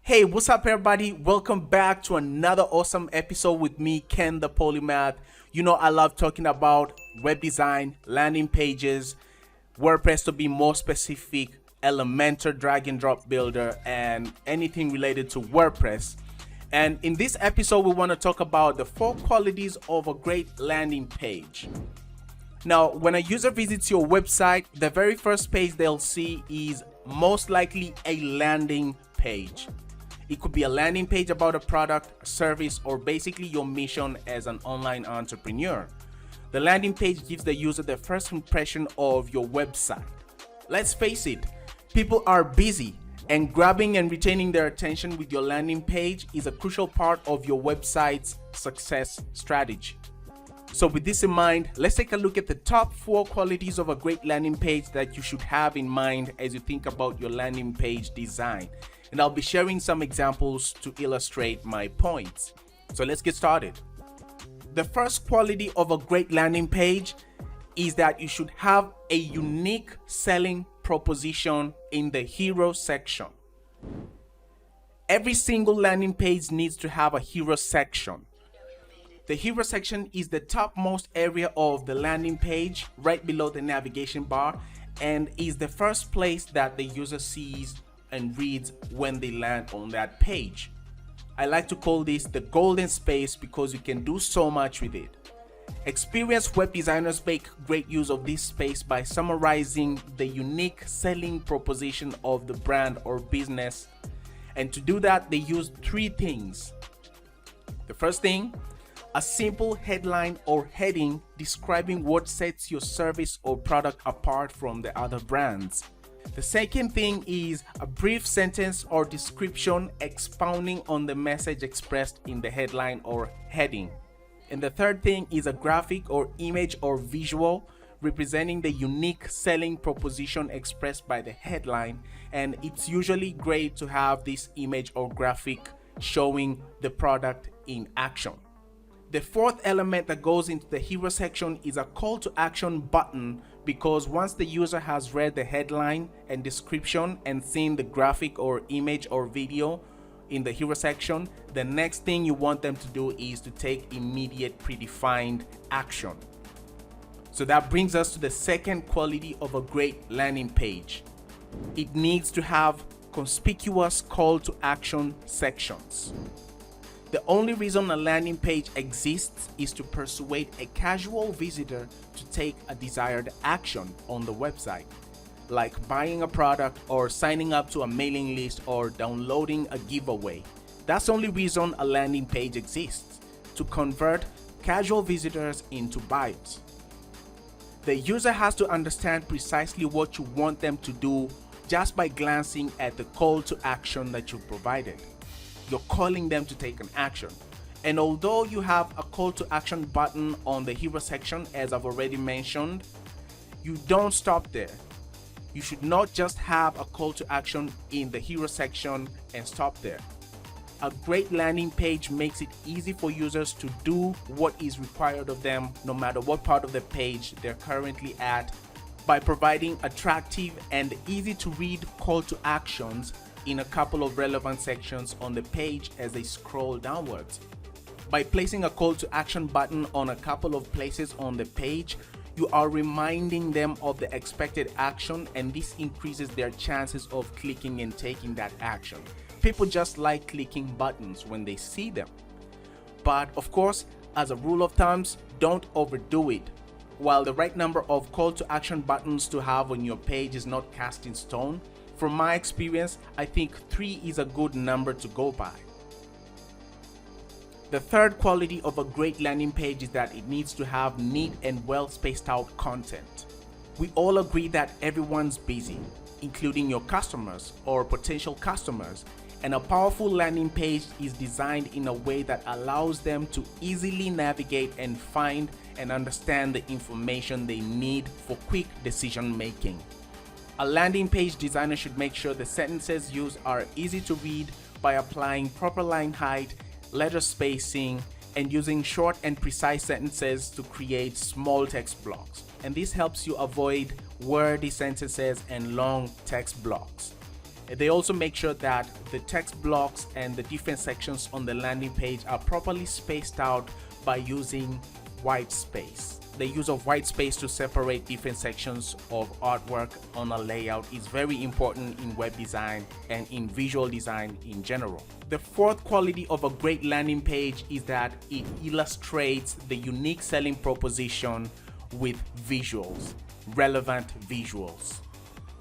Hey, what's up, everybody? Welcome back to another awesome episode with me, Ken the Polymath. You know, I love talking about web design, landing pages, WordPress to be more specific, Elementor drag and drop builder, and anything related to WordPress. And in this episode, we want to talk about the 4 qualities of a great landing page. Now, when a user visits your website, the very first page they'll see is most likely a landing page. It could be a landing page about a product, service, or basically your mission as an online entrepreneur. The landing page gives the user the first impression of your website. Let's face it, people are busy, and grabbing and retaining their attention with your landing page is a crucial part of your website's success strategy. So with this in mind, let's take a look at the top 4 qualities of a great landing page that you should have in mind as you think about your landing page design. And I'll be sharing some examples to illustrate my points. So let's get started. The first quality of a great landing page is that you should have a unique selling proposition in the hero section. Every single landing page needs to have a hero section. The hero section is the topmost area of the landing page, right below the navigation bar, and is the first place that the user sees and reads when they land on that page. I like to call this the golden space because you can do so much with it. Experienced web designers make great use of this space by summarizing the unique selling proposition of the brand or business. And to do that, they use 3 things. The first thing, a simple headline or heading describing what sets your service or product apart from the other brands. The second thing is a brief sentence or description expounding on the message expressed in the headline or heading. And the third thing is a graphic or image or visual representing the unique selling proposition expressed by the headline, and it's usually great to have this image or graphic showing the product in action. The fourth element that goes into the hero section is a call to action button, because once the user has read the headline and description and seen the graphic or image or video in the hero section, the next thing you want them to do is to take immediate predefined action. So that brings us to the second quality of a great landing page. It needs to have conspicuous call to action sections. The only reason a landing page exists is to persuade a casual visitor to take a desired action on the website, like buying a product or signing up to a mailing list or downloading a giveaway. That's the only reason a landing page exists, to convert casual visitors into buyers. The user has to understand precisely what you want them to do just by glancing at the call to action that you provided. You're calling them to take an action. And although you have a call to action button on the hero section, as I've already mentioned, you don't stop there. You should not just have a call to action in the hero section and stop there. A great landing page makes it easy for users to do what is required of them, no matter what part of the page they're currently at, by providing attractive and easy to read call to actions in a couple of relevant sections on the page as they scroll downwards. By placing a call to action button on a couple of places on the page, you are reminding them of the expected action, and this increases their chances of clicking and taking that action. People just like clicking buttons when they see them. But of course, as a rule of thumb, don't overdo it. While the right number of call to action buttons to have on your page is not cast in stone, from my experience, I think 3 is a good number to go by. The third quality of a great landing page is that it needs to have neat and well spaced out content. We all agree that everyone's busy, including your customers or potential customers, and a powerful landing page is designed in a way that allows them to easily navigate and find and understand the information they need for quick decision making. A landing page designer should make sure the sentences used are easy to read by applying proper line height, letter spacing, and using short and precise sentences to create small text blocks. And this helps you avoid wordy sentences and long text blocks. They also make sure that the text blocks and the different sections on the landing page are properly spaced out by using white space. The use of white space to separate different sections of artwork on a layout is very important in web design and in visual design in general. The fourth quality of a great landing page is that it illustrates the unique selling proposition with visuals, relevant visuals.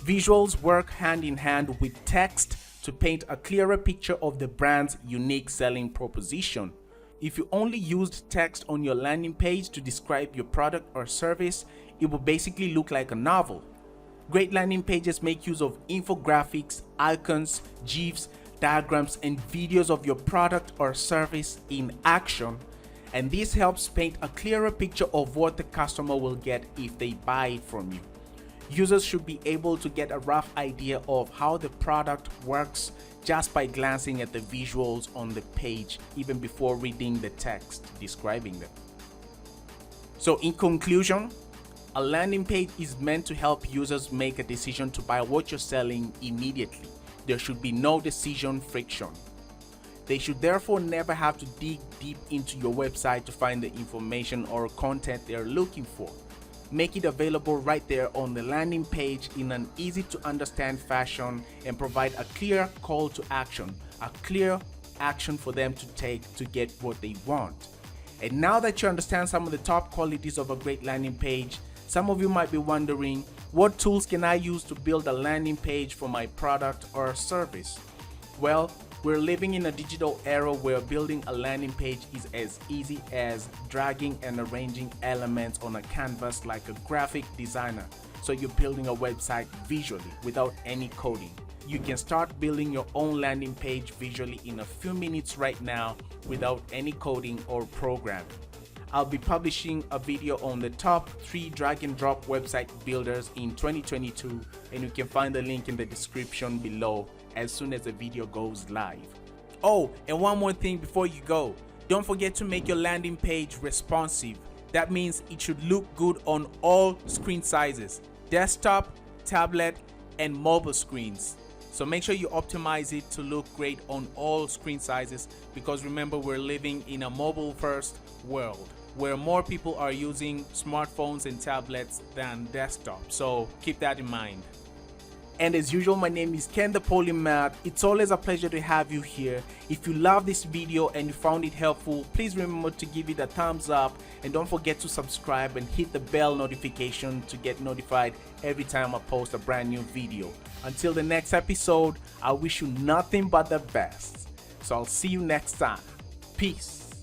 Visuals work hand in hand with text to paint a clearer picture of the brand's unique selling proposition. If you only used text on your landing page to describe your product or service, it will basically look like a novel. Great landing pages make use of infographics, icons, GIFs, diagrams, and videos of your product or service in action, and this helps paint a clearer picture of what the customer will get if they buy it from you. Users should be able to get a rough idea of how the product works just by glancing at the visuals on the page, even before reading the text describing them. So in conclusion, a landing page is meant to help users make a decision to buy what you're selling immediately. There should be no decision friction. They should therefore never have to dig deep into your website to find the information or content they're looking for. Make it available right there on the landing page in an easy to understand fashion and provide a clear call to action, a clear action for them to take to get what they want. And now that you understand some of the top qualities of a great landing page, some of you might be wondering, what tools can I use to build a landing page for my product or service? Well, we're living in a digital era where building a landing page is as easy as dragging and arranging elements on a canvas like a graphic designer. So you're building a website visually without any coding. You can start building your own landing page visually in a few minutes right now without any coding or programming. I'll be publishing a video on the top 3 drag and drop website builders in 2022, and you can find the link in the description below as soon as the video goes live. Oh, and one more thing before you go. Don't forget to make your landing page responsive. That means it should look good on all screen sizes, desktop, tablet, and mobile screens. So make sure you optimize it to look great on all screen sizes, because remember, we're living in a mobile first world where more people are using smartphones and tablets than desktop. So keep that in mind. And as usual, my name is Ken the Polymath. It's always a pleasure to have you here. If you love this video and you found it helpful, please remember to give it a thumbs up, and don't forget to subscribe and hit the bell notification to get notified every time I post a brand new video. Until the next episode, I wish you nothing but the best. So I'll see you next time. Peace.